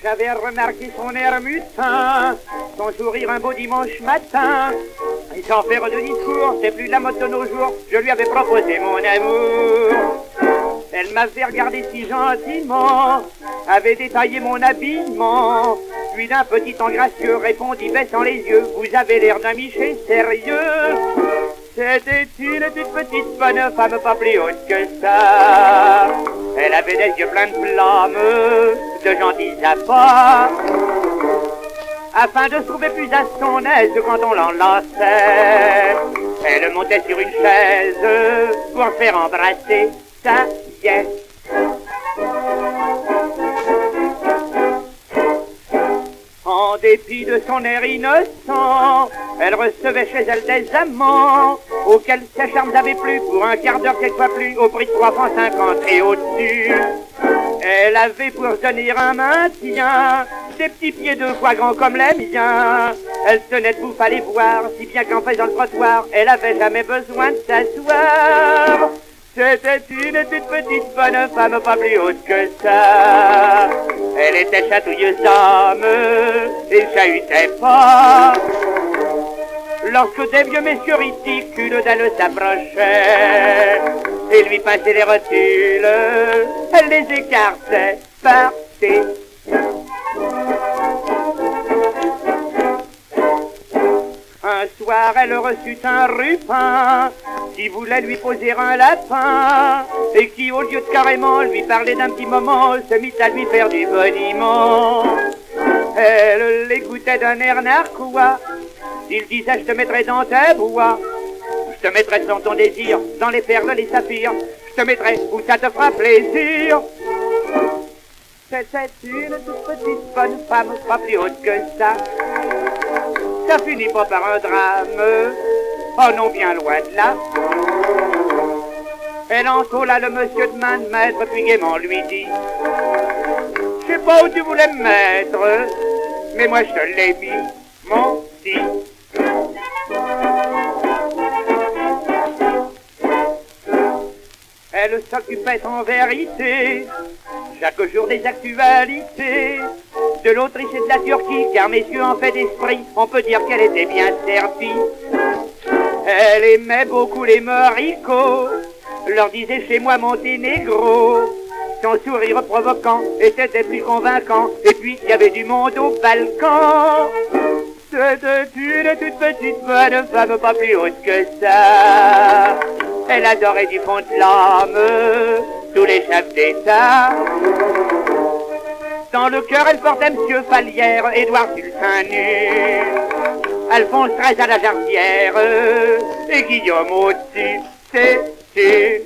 J'avais remarqué son air mutin, son sourire un beau dimanche matin. Et sans faire de discours, c'est plus la mode de nos jours, je lui avais proposé mon amour. Elle m'avait regardé si gentiment, avait détaillé mon habillement. Puis d'un petit temps gracieux répondit baissant les yeux, vous avez l'air d'un miché sérieux. C'était une toute petite bonne femme, pas plus haute que ça. Elle avait des yeux pleins de flammes, de gentils appâts. Afin de se trouver plus à son aise quand on l'enlaçait, elle montait sur une chaise pour se faire embrasser. Ça y est. En dépit de son air innocent, elle recevait chez elle des amants auxquels ses charmes avaient plu pour un quart d'heure quelquefois plus au prix de 3 francs 50 et au-dessus. Elle avait pour se donner un maintien des petits pieds 2 fois grands comme les miens. Elle tenait debout, fallait voir, si bien qu'en faisant le trottoir, elle avait jamais besoin de s'asseoir. C'était une toute petite bonne femme, pas plus haute que ça. Elle était chatouilleuse d'âme et chahutait pas. Lorsque des vieux messieurs ridicules d'elle s'approchaient et lui passaient les rotules, elle les écartait, partait. Un soir, elle reçut un rupin qui voulait lui poser un lapin et qui, au lieu de carrément lui parler d'un petit moment, se mit à lui faire du boniment. Elle l'écoutait d'un air narquois. Il disait, je te mettrai dans tes bois, je te mettrai sans ton désir, dans les perles, les saphirs, je te mettrai où ça te fera plaisir. C'était une toute petite bonne femme, pas plus haute que ça. Ça finit pas par un drame, oh non, bien loin de là. Elle entola le monsieur de main de maître, puis gaiement lui dit, je sais pas où tu voulais me mettre, mais moi je te l'ai mis, mon petit. Elle s'occupait en vérité chaque jour des actualités de l'Autriche et de la Turquie, car messieurs en fait d'esprit, on peut dire qu'elle était bien servie. Elle aimait beaucoup les moricots, leur disait chez moi Monténégro. Son sourire provoquant était des plus convaincants, et puis il y avait du monde au Balkan. C'était une toute petite bonne femme, pas plus haute que ça. Elle adorait du fond de l'âme tous les chefs d'État. Dans le cœur, elle portait Monsieur Fallière, Édouard Sultan-Nu, Alphonse XIII à la Jardière et Guillaume au-dessus, c'est sûr.